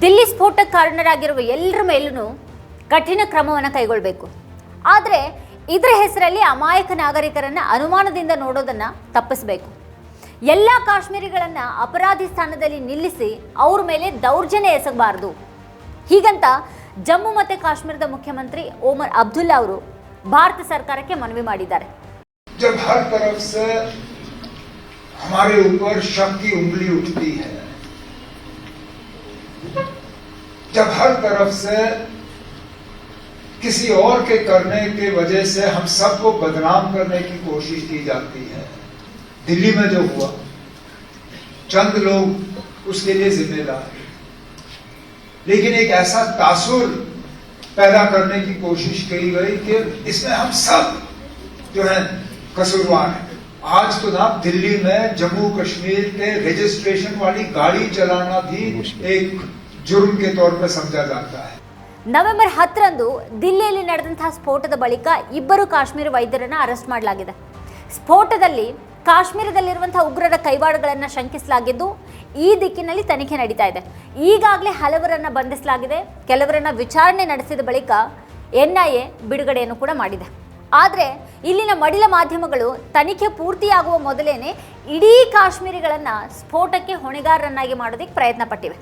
ದಿಲ್ಲಿ ಸ್ಫೋಟಕ್ಕೆ ಕಾರಣರಾಗಿರುವ ಎಲ್ಲರ ಮೇಲೂ ಕಠಿಣ ಕ್ರಮವನ್ನು ಕೈಗೊಳ್ಳಬೇಕು. ಆದರೆ ಇದರ ಹೆಸರಲ್ಲಿ ಅಮಾಯಕ ನಾಗರಿಕರನ್ನು ಅನುಮಾನದಿಂದ ನೋಡೋದನ್ನು ತಪ್ಪಿಸಬೇಕು. ಎಲ್ಲ ಕಾಶ್ಮೀರಿಗಳನ್ನು ಅಪರಾಧಿ ಸ್ಥಾನದಲ್ಲಿ ನಿಲ್ಲಿಸಿ ಅವ್ರ ಮೇಲೆ ದೌರ್ಜನ್ಯ ಎಸಗಬಾರದು. ಹೀಗಂತ ಜಮ್ಮು ಮತ್ತು ಕಾಶ್ಮೀರದ ಮುಖ್ಯಮಂತ್ರಿ ಒಮರ್ ಅಬ್ದುಲ್ಲಾ ಅವರು ಭಾರತ ಸರ್ಕಾರಕ್ಕೆ ಮನವಿ ಮಾಡಿದ್ದಾರೆ. जब हर तरफ से हमारे ऊपर शक की उंगली उठती है, जब हर तरफ से किसी और के करने के वजह से हम सबको बदनाम करने की कोशिश की जाती है, दिल्ली में जो हुआ चंद लोग उसके लिए जिम्मेदार, लेकिन एक ऐसा तासुर पैदा करने की कोशिश की गई कि इसमें हम सब जो है कसूरवार है। आज तो ना दिल्ली में जम्मू कश्मीर के रजिस्ट्रेशन वाली गाड़ी चलाना भी एक जुर्म के तौर पर समझा जाता है. ನವೆಂಬರ್ 10ರಂದು ದಿಲ್ಲಿಯಲ್ಲಿ ನಡೆದಂತಹ ಸ್ಫೋಟದ ಬಳಿಕ ಇಬ್ಬರು ಕಾಶ್ಮೀರಿ ವೈದ್ಯರನ್ನು ಅರೆಸ್ಟ್ ಮಾಡಲಾಗಿದೆ. ಸ್ಫೋಟದಲ್ಲಿ ಕಾಶ್ಮೀರದಲ್ಲಿರುವಂತಹ ಉಗ್ರರ ಕೈವಾಡಗಳನ್ನು ಶಂಕಿಸಲಾಗಿದ್ದು ಈ ದಿಕ್ಕಿನಲ್ಲಿ ತನಿಖೆ ನಡೀತಾ ಇದೆ. ಈಗಾಗಲೇ ಹಲವರನ್ನು ಬಂಧಿಸಲಾಗಿದೆ. ಕೆಲವರನ್ನ ವಿಚಾರಣೆ ನಡೆಸಿದ ಬಳಿಕ NIA ಬಿಡುಗಡೆಯನ್ನು ಕೂಡ ಮಾಡಿದೆ. ಆದರೆ ಇಲ್ಲಿನ ಮಡಿಲ ಮಾಧ್ಯಮಗಳು ತನಿಖೆ ಪೂರ್ತಿಯಾಗುವ ಮೊದಲೇನೆ ಇಡೀ ಕಾಶ್ಮೀರಿಗಳನ್ನು ಸ್ಫೋಟಕ್ಕೆ ಹೊಣೆಗಾರರನ್ನಾಗಿ ಮಾಡೋದಕ್ಕೆ ಪ್ರಯತ್ನ ಪಟ್ಟಿವೆ.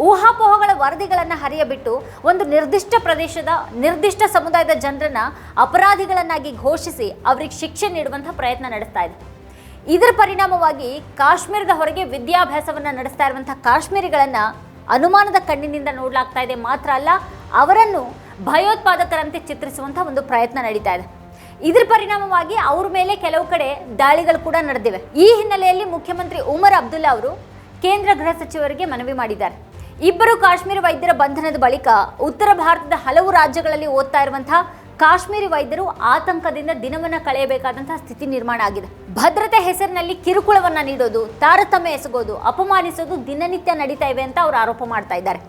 ಊಹಾಪೋಹಗಳ ವರದಿಗಳನ್ನು ಹರಿಯಬಿಟ್ಟು ಒಂದು ನಿರ್ದಿಷ್ಟ ಪ್ರದೇಶದ ನಿರ್ದಿಷ್ಟ ಸಮುದಾಯದ ಜನರನ್ನ ಅಪರಾಧಿಗಳನ್ನಾಗಿ ಘೋಷಿಸಿ ಅವರಿಗೆ ಶಿಕ್ಷೆ ನೀಡುವಂಥ ಪ್ರಯತ್ನ ನಡೆಸ್ತಾ ಇದೆ. ಇದರ ಪರಿಣಾಮವಾಗಿ ಕಾಶ್ಮೀರದ ಹೊರಗೆ ವಿದ್ಯಾಭ್ಯಾಸವನ್ನು ನಡೆಸ್ತಾ ಇರುವಂಥ ಕಾಶ್ಮೀರಿಗಳನ್ನು ಅನುಮಾನದ ಕಣ್ಣಿನಿಂದ ನೋಡಲಾಗ್ತಾ ಇದೆ. ಮಾತ್ರ ಅಲ್ಲ, ಅವರನ್ನು ಭಯೋತ್ಪಾದಕರಂತೆ ಚಿತ್ರಿಸುವಂಥ ಒಂದು ಪ್ರಯತ್ನ ನಡೀತಾ ಇದೆ. ಇದರ ಪರಿಣಾಮವಾಗಿ ಅವ್ರ ಮೇಲೆ ಕೆಲವು ಕಡೆ ದಾಳಿಗಳು ಕೂಡ ನಡೆದಿವೆ. ಈ ಹಿನ್ನೆಲೆಯಲ್ಲಿ ಮುಖ್ಯಮಂತ್ರಿ ಉಮರ್ ಅಬ್ದುಲ್ಲಾ ಅವರು ಕೇಂದ್ರ ಗೃಹ ಸಚಿವರಿಗೆ ಮನವಿ ಮಾಡಿದ್ದಾರೆ. ಇಬ್ಬರು ಕಾಶ್ಮೀರಿ ವೈದ್ಯರ ಬಂಧನದ ಬಳಿಕ ಉತ್ತರ ಭಾರತದ ಹಲವು ರಾಜ್ಯಗಳಲ್ಲಿ ಓದ್ತಾ ಇರುವಂತಹ ಕಾಶ್ಮೀರಿ ವೈದ್ಯರು ಆತಂಕದಿಂದ ದಿನವನ್ನ ಕಳೆಯಬೇಕಾದಂತಹ ಸ್ಥಿತಿ ನಿರ್ಮಾಣ ಆಗಿದೆ. ಭದ್ರತೆ ಹೆಸರಿನಲ್ಲಿ ಕಿರುಕುಳವನ್ನ ನೀಡೋದು, ತಾರತಮ್ಯ ಎಸಗೋದು, ಅಪಮಾನಿಸೋದು ದಿನನಿತ್ಯ ನಡೀತಾ ಇವೆ ಅಂತ ಅವರು ಆರೋಪ ಮಾಡ್ತಾ ಇದ್ದಾರೆ.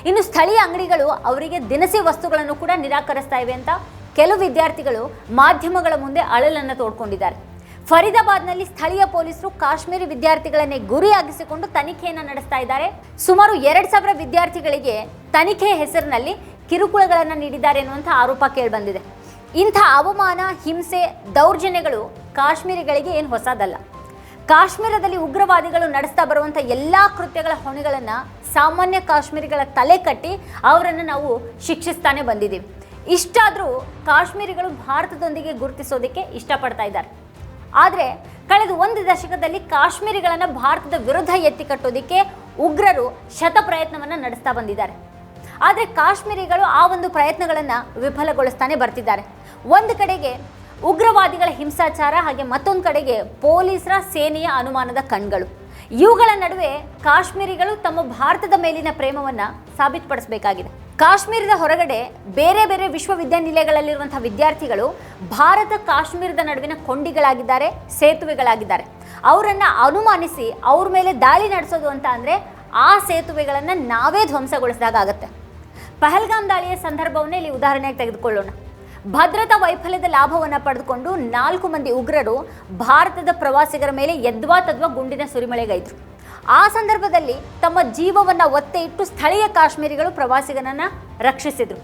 ಇನ್ನು ಸ್ಥಳೀಯ ಅಂಗಡಿಗಳು ಅವರಿಗೆ ದಿನಸಿ ವಸ್ತುಗಳನ್ನು ಕೂಡ ನಿರಾಕರಿಸ್ತಾ ಇವೆ ಅಂತ ಕೆಲವು ವಿದ್ಯಾರ್ಥಿಗಳು ಮಾಧ್ಯಮಗಳ ಮುಂದೆ ಅಳಲನ್ನು ತೋಡ್ಕೊಂಡಿದ್ದಾರೆ. ಫರೀದಾಬಾದ್ನಲ್ಲಿ ಸ್ಥಳೀಯ ಪೊಲೀಸರು ಕಾಶ್ಮೀರಿ ವಿದ್ಯಾರ್ಥಿಗಳನ್ನೇ ಗುರಿಯಾಗಿಸಿಕೊಂಡು ತನಿಖೆಯನ್ನು ನಡೆಸ್ತಾ ಇದ್ದಾರೆ. ಸುಮಾರು 2,000 ವಿದ್ಯಾರ್ಥಿಗಳಿಗೆ ತನಿಖೆಯ ಹೆಸರಿನಲ್ಲಿ ಕಿರುಕುಳಗಳನ್ನು ನೀಡಿದ್ದಾರೆ ಎನ್ನುವಂಥ ಆರೋಪ ಕೇಳಿಬಂದಿದೆ. ಇಂಥ ಅವಮಾನ, ಹಿಂಸೆ, ದೌರ್ಜನ್ಯಗಳು ಕಾಶ್ಮೀರಿಗಳಿಗೆ ಏನು ಹೊಸದಲ್ಲ. ಕಾಶ್ಮೀರದಲ್ಲಿ ಉಗ್ರವಾದಿಗಳು ನಡೆಸ್ತಾ ಬರುವಂಥ ಎಲ್ಲ ಕೃತ್ಯಗಳ ಹೊಣೆಗಳನ್ನು ಸಾಮಾನ್ಯ ಕಾಶ್ಮೀರಿಗಳ ತಲೆ ಕಟ್ಟಿ ಅವರನ್ನು ನಾವು ಶಿಕ್ಷಿಸ್ತಾನೆ ಬಂದಿದ್ದೀವಿ. ಇಷ್ಟಾದರೂ ಕಾಶ್ಮೀರಿಗಳು ಭಾರತದೊಂದಿಗೆ ಗುರುತಿಸೋದಕ್ಕೆ ಇಷ್ಟಪಡ್ತಾ ಇದ್ದಾರೆ. ಆದರೆ ಕಳೆದ 1 ದಶಕದಲ್ಲಿ ಕಾಶ್ಮೀರಿಗಳನ್ನು ಭಾರತದ ವಿರುದ್ಧ ಎತ್ತಿ ಕಟ್ಟೋದಕ್ಕೆ ಉಗ್ರರು ಶತ ಪ್ರಯತ್ನವನ್ನು ನಡೆಸ್ತಾ ಬಂದಿದ್ದಾರೆ. ಆದರೆ ಕಾಶ್ಮೀರಿಗಳು ಆ ಒಂದು ಪ್ರಯತ್ನಗಳನ್ನು ವಿಫಲಗೊಳಿಸ್ತಾನೆ ಬರ್ತಿದ್ದಾರೆ. ಒಂದು ಕಡೆಗೆ ಉಗ್ರವಾದಿಗಳ ಹಿಂಸಾಚಾರ, ಹಾಗೆ ಮತ್ತೊಂದು ಕಡೆಗೆ ಪೊಲೀಸರ ಸೇನೆಯ ಅನುಮಾನದ ಕಣ್ಗಳು. ಇವುಗಳ ನಡುವೆ ಕಾಶ್ಮೀರಿಗಳು ತಮ್ಮ ಭಾರತದ ಮೇಲಿನ ಪ್ರೇಮವನ್ನು ಸಾಬೀತುಪಡಿಸಬೇಕಾಗಿದೆ. ಕಾಶ್ಮೀರದ ಹೊರಗಡೆ ಬೇರೆ ಬೇರೆ ವಿಶ್ವವಿದ್ಯಾನಿಲಯಗಳಲ್ಲಿರುವಂತಹ ವಿದ್ಯಾರ್ಥಿಗಳು ಭಾರತ ಕಾಶ್ಮೀರದ ನಡುವಿನ ಕೊಂಡಿಗಳಾಗಿದ್ದಾರೆ, ಸೇತುವೆಗಳಾಗಿದ್ದಾರೆ. ಅವರನ್ನು ಅನುಮಾನಿಸಿ ಅವ್ರ ಮೇಲೆ ದಾಳಿ ನಡೆಸೋದು ಅಂತ ಅಂದರೆ ಆ ಸೇತುವೆಗಳನ್ನು ನಾವೇ ಧ್ವಂಸಗೊಳಿಸಿದಾಗತ್ತೆ. ಪಹಲ್ಗಾಮ್ ದಾಳಿಯ ಸಂದರ್ಭವನ್ನೇ ಇಲ್ಲಿ ಉದಾಹರಣೆಗೆ ತೆಗೆದುಕೊಳ್ಳೋಣ. ಭದ್ರತಾ ವೈಫಲ್ಯದ ಲಾಭವನ್ನು ಪಡೆದುಕೊಂಡು 4 ಮಂದಿ ಉಗ್ರರು ಭಾರತದ ಪ್ರವಾಸಿಗರ ಮೇಲೆ ಯದ್ವಾ ತದ್ವಾ ಗುಂಡಿನ ಸುರಿಮಳೆಗೈದರು. ಆ ಸಂದರ್ಭದಲ್ಲಿ ತಮ್ಮ ಜೀವವನ್ನು ಒತ್ತೆ ಇಟ್ಟು ಸ್ಥಳೀಯ ಕಾಶ್ಮೀರಿಗಳು ಪ್ರವಾಸಿಗನನ್ನು ರಕ್ಷಿಸಿದರು.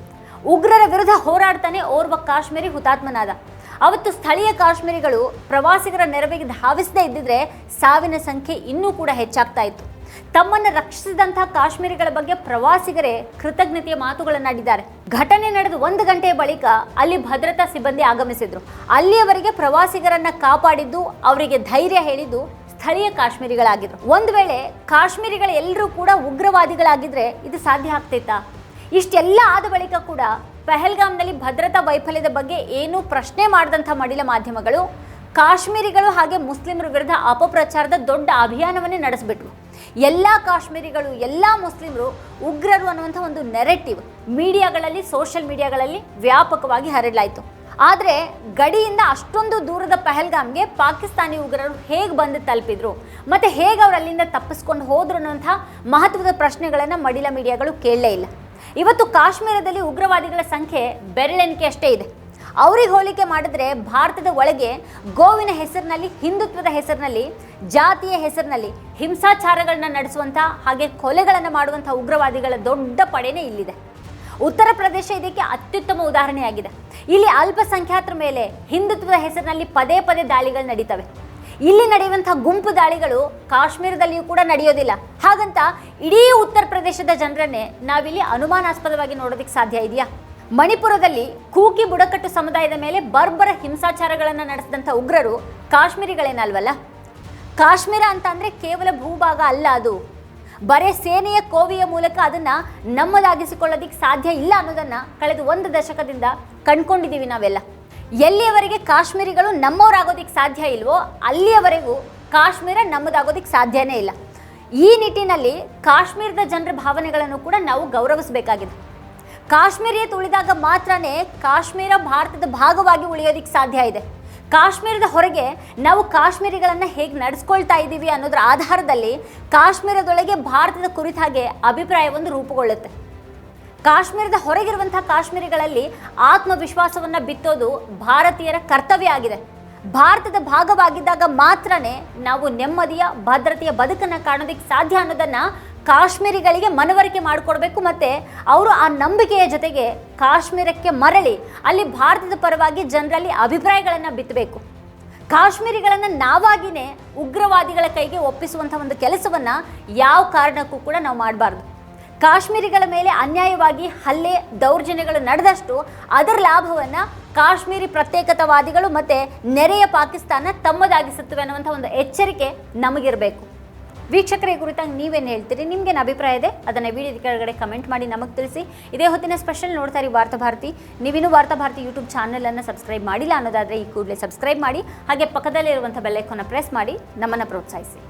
ಉಗ್ರರ ವಿರುದ್ಧ ಹೋರಾಡ್ತಾನೆ ಓರ್ವ ಕಾಶ್ಮೀರಿ ಹುತಾತ್ಮನಾದ. ಅವತ್ತು ಸ್ಥಳೀಯ ಕಾಶ್ಮೀರಿಗಳು ಪ್ರವಾಸಿಗರ ನೆರವಿಗೆ ಧಾವಿಸದೇ ಇದ್ದಿದ್ರೆ ಸಾವಿನ ಸಂಖ್ಯೆ ಇನ್ನೂ ಕೂಡ ಹೆಚ್ಚಾಗ್ತಾ ಇತ್ತು. ತಮ್ಮನ್ನು ರಕ್ಷಿಸಿದಂತಹ ಕಾಶ್ಮೀರಿಗಳ ಬಗ್ಗೆ ಪ್ರವಾಸಿಗರೇ ಕೃತಜ್ಞತೆಯ ಮಾತುಗಳನ್ನಾಡಿದ್ದಾರೆ. ಘಟನೆ ನಡೆದು 1 ಗಂಟೆಯ ಬಳಿಕ ಅಲ್ಲಿ ಭದ್ರತಾ ಸಿಬ್ಬಂದಿ ಆಗಮಿಸಿದ್ರು. ಅಲ್ಲಿಯವರೆಗೆ ಪ್ರವಾಸಿಗರನ್ನ ಕಾಪಾಡಿದ್ದು, ಅವರಿಗೆ ಧೈರ್ಯ ಹೇಳಿದ್ದು ಸ್ಥಳೀಯ ಕಾಶ್ಮೀರಿಗಳಾಗಿದ್ರು. ಒಂದು ವೇಳೆ ಕಾಶ್ಮೀರಿಗಳ ಎಲ್ಲರೂ ಕೂಡ ಉಗ್ರವಾದಿಗಳಾಗಿದ್ರೆ ಇದು ಸಾಧ್ಯ ಆಗ್ತಿತ್ತಾ? ಇಷ್ಟೆಲ್ಲ ಆದ ಬಳಿಕ ಕೂಡ ಪಹಲ್ಗಾಮ್ನಲ್ಲಿ ಭದ್ರತಾ ವೈಫಲ್ಯದ ಬಗ್ಗೆ ಏನೂ ಪ್ರಶ್ನೆ ಮಾಡಿದಂಥ ಮಡಿಲ ಮಾಧ್ಯಮಗಳು ಕಾಶ್ಮೀರಿಗಳು ಹಾಗೆ ಮುಸ್ಲಿಮರ ವಿರುದ್ಧ ಅಪಪ್ರಚಾರದ ದೊಡ್ಡ ಅಭಿಯಾನವನ್ನೇ ನಡೆಸಿಬಿಟ್ರು. ಎಲ್ಲ ಕಾಶ್ಮೀರಿಗಳು, ಎಲ್ಲ ಮುಸ್ಲಿಮರು ಉಗ್ರರು ಅನ್ನುವಂಥ ಒಂದು ನೆರೆಟಿವ್ ಮೀಡಿಯಾಗಳಲ್ಲಿ, ಸೋಷಿಯಲ್ ಮೀಡಿಯಾಗಳಲ್ಲಿ ವ್ಯಾಪಕವಾಗಿ ಹರಡಲಾಯಿತು. ಆದರೆ ಗಡಿಯಿಂದ ಅಷ್ಟೊಂದು ದೂರದ ಪಹಲ್ಗಾಮ್ಗೆ ಪಾಕಿಸ್ತಾನಿ ಉಗ್ರರು ಹೇಗೆ ಬಂದು ತಲುಪಿದ್ರು ಮತ್ತು ಹೇಗೆ ಅವರು ಅಲ್ಲಿಂದ ತಪ್ಪಿಸ್ಕೊಂಡು ಹೋದ್ರು ಅನ್ನೋಂಥ ಮಹತ್ವದ ಪ್ರಶ್ನೆಗಳನ್ನು ಮಡಿಲ ಮೀಡಿಯಾಗಳು ಕೇಳಲೇ ಇಲ್ಲ. ಇವತ್ತು ಕಾಶ್ಮೀರದಲ್ಲಿ ಉಗ್ರವಾದಿಗಳ ಸಂಖ್ಯೆ ಬೆರಳೆಣಿಕೆ ಅಷ್ಟೇ ಇದೆ. ಅವ್ರಿಗೆ ಹೋಲಿಕೆ ಮಾಡಿದ್ರೆ ಭಾರತದ ಒಳಗೆ ಗೋವಿನ ಹೆಸರಿನಲ್ಲಿ, ಹಿಂದುತ್ವದ ಹೆಸರಿನಲ್ಲಿ, ಜಾತಿಯ ಹೆಸರಿನಲ್ಲಿ ಹಿಂಸಾಚಾರಗಳನ್ನ ನಡೆಸುವಂಥ ಹಾಗೆ ಕೊಲೆಗಳನ್ನು ಮಾಡುವಂಥ ಉಗ್ರವಾದಿಗಳ ದೊಡ್ಡ ಪಡೆನೇ ಇಲ್ಲಿದೆ. ಉತ್ತರ ಪ್ರದೇಶ ಇದಕ್ಕೆ ಅತ್ಯುತ್ತಮ ಉದಾಹರಣೆಯಾಗಿದೆ. ಇಲ್ಲಿ ಅಲ್ಪಸಂಖ್ಯಾತರ ಮೇಲೆ ಹಿಂದುತ್ವದ ಹೆಸರಿನಲ್ಲಿ ಪದೇ ಪದೇ ದಾಳಿಗಳು ನಡೀತವೆ. ಇಲ್ಲಿ ನಡೆಯುವಂಥ ಗುಂಪು ದಾಳಿಗಳು ಕಾಶ್ಮೀರದಲ್ಲಿಯೂ ಕೂಡ ನಡೆಯೋದಿಲ್ಲ. ಹಾಗಂತ ಇಡೀ ಉತ್ತರ ಪ್ರದೇಶದ ಜನರನ್ನೇ ನಾವಿಲ್ಲಿ ಅನುಮಾನಾಸ್ಪದವಾಗಿ ನೋಡೋದಕ್ಕೆ ಸಾಧ್ಯ ಇದೆಯಾ? ಮಣಿಪುರದಲ್ಲಿ ಕೂಕಿ ಬುಡಕಟ್ಟು ಸಮುದಾಯದ ಮೇಲೆ ಬರ್ಬರ ಹಿಂಸಾಚಾರಗಳನ್ನು ನಡೆಸಿದಂಥ ಉಗ್ರರು ಕಾಶ್ಮೀರಿಗಳೇನಲ್ವಲ್ಲ. ಕಾಶ್ಮೀರ ಅಂತ ಅಂದರೆ ಕೇವಲ ಭೂಭಾಗ ಅಲ್ಲ, ಅದು ಬರೇ ಸೇನೆಯ ಕೋವಿಯ ಮೂಲಕ ಅದನ್ನು ನಮ್ಮದಾಗಿಸಿಕೊಳ್ಳೋದಕ್ಕೆ ಸಾಧ್ಯ ಇಲ್ಲ ಅನ್ನೋದನ್ನು ಕಳೆದ 1 ದಶಕದಿಂದ ಕಂಡುಕೊಂಡಿದ್ದೀವಿ ನಾವೆಲ್ಲ. ಎಲ್ಲಿಯವರೆಗೆ ಕಾಶ್ಮೀರಿಗಳು ನಮ್ಮವರಾಗೋದಕ್ಕೆ ಸಾಧ್ಯ ಇಲ್ವೋ ಅಲ್ಲಿಯವರೆಗೂ ಕಾಶ್ಮೀರ ನಮ್ಮದಾಗೋದಕ್ಕೆ ಸಾಧ್ಯನೇ ಇಲ್ಲ. ಈ ನಿಟ್ಟಿನಲ್ಲಿ ಕಾಶ್ಮೀರದ ಜನರ ಭಾವನೆಗಳನ್ನು ಕೂಡ ನಾವು ಗೌರವಿಸಬೇಕಾಗಿದೆ. ಕಾಶ್ಮೀರಿಯತ್ ಉಳಿದಾಗ ಮಾತ್ರನೇ ಕಾಶ್ಮೀರ ಭಾರತದ ಭಾಗವಾಗಿ ಉಳಿಯೋದಕ್ಕೆ ಸಾಧ್ಯ ಇದೆ. ಕಾಶ್ಮೀರದ ಹೊರಗೆ ನಾವು ಕಾಶ್ಮೀರಿಗಳನ್ನು ಹೇಗೆ ನಡೆಸ್ಕೊಳ್ತಾ ಇದ್ದೀವಿ ಅನ್ನೋದ್ರ ಆಧಾರದಲ್ಲಿ ಕಾಶ್ಮೀರದೊಳಗೆ ಭಾರತದ ಕುರಿತ ಹಾಗೆ ಅಭಿಪ್ರಾಯವೊಂದು ರೂಪುಗೊಳ್ಳುತ್ತೆ. ಕಾಶ್ಮೀರದ ಹೊರಗಿರುವಂಥ ಕಾಶ್ಮೀರಿಗಳಲ್ಲಿ ಆತ್ಮವಿಶ್ವಾಸವನ್ನು ಬಿತ್ತೋದು ಭಾರತೀಯರ ಕರ್ತವ್ಯ ಆಗಿದೆ. ಭಾರತದ ಭಾಗವಾಗಿದ್ದಾಗ ಮಾತ್ರನೇ ನಾವು ನೆಮ್ಮದಿಯ, ಭದ್ರತೆಯ ಬದುಕನ್ನು ಕಾಣೋದಕ್ಕೆ ಸಾಧ್ಯ ಅನ್ನೋದನ್ನು ಕಾಶ್ಮೀರಿಗಳಿಗೆ ಮನವರಿಕೆ ಮಾಡಿಕೊಡ್ಬೇಕು. ಮತ್ತು ಅವರು ಆ ನಂಬಿಕೆಯ ಜೊತೆಗೆ ಕಾಶ್ಮೀರಕ್ಕೆ ಮರಳಿ ಅಲ್ಲಿ ಭಾರತದ ಪರವಾಗಿ ಜನರಲ್ಲಿ ಅಭಿಪ್ರಾಯಗಳನ್ನು ಬಿತ್ತಬೇಕು. ಕಾಶ್ಮೀರಿಗಳನ್ನು ನಾವಾಗಿಯೇ ಉಗ್ರವಾದಿಗಳ ಕೈಗೆ ಒಪ್ಪಿಸುವಂಥ ಒಂದು ಕೆಲಸವನ್ನು ಯಾವ ಕಾರಣಕ್ಕೂ ಕೂಡ ನಾವು ಮಾಡಬಾರ್ದು. ಕಾಶ್ಮೀರಿಗಳ ಮೇಲೆ ಅನ್ಯಾಯವಾಗಿ ಹಲ್ಲೆ, ದೌರ್ಜನ್ಯಗಳು ನಡೆದಷ್ಟು ಅದರ ಲಾಭವನ್ನು ಕಾಶ್ಮೀರಿ ಪ್ರತ್ಯೇಕತಾವಾದಿಗಳು ಮತ್ತು ನೆರೆಯ ಪಾಕಿಸ್ತಾನ ತಮ್ಮದಾಗಿಸುತ್ತವೆ ಅನ್ನುವಂಥ ಒಂದು ಎಚ್ಚರಿಕೆ ನಮಗಿರಬೇಕು. ವೀಕ್ಷಕರೇ, ಕುರಿತಾಗಿ ನೀವೇನು ಹೇಳ್ತೀರಿ? ನಿಮಗೇನು ಅಭಿಪ್ರಾಯ ಇದೆ ಅದನ್ನು ವಿಡಿಯೋದ ಕೆಳಗಡೆ ಕಮೆಂಟ್ ಮಾಡಿ ನಮಗೆ ತಿಳಿಸಿ. ಇದೇ ಹೊತ್ತಿನ ಸ್ಪೆಷಲ್ ನೋಡ್ತಾ ಇರಿ ವಾರ್ತಾಭಾರತಿ. ನೀವಿನ್ನೂ ವಾರ್ತಾಭಾರತಿ ಯೂಟ್ಯೂಬ್ ಚಾನಲನ್ನು ಸಬ್ಸ್ಕ್ರೈಬ್ ಮಾಡಿಲ್ಲ ಅನ್ನೋದಾದರೆ ಈ ಕೂಡಲೇ ಸಬ್ಸ್ಕ್ರೈಬ್ ಮಾಡಿ, ಹಾಗೆ ಪಕ್ಕದಲ್ಲಿರುವಂಥ ಬೆಲ್ ಐಕಾನ್ನ ಪ್ರೆಸ್ ಮಾಡಿ ನಮ್ಮನ್ನು ಪ್ರೋತ್ಸಾಹಿಸಿ.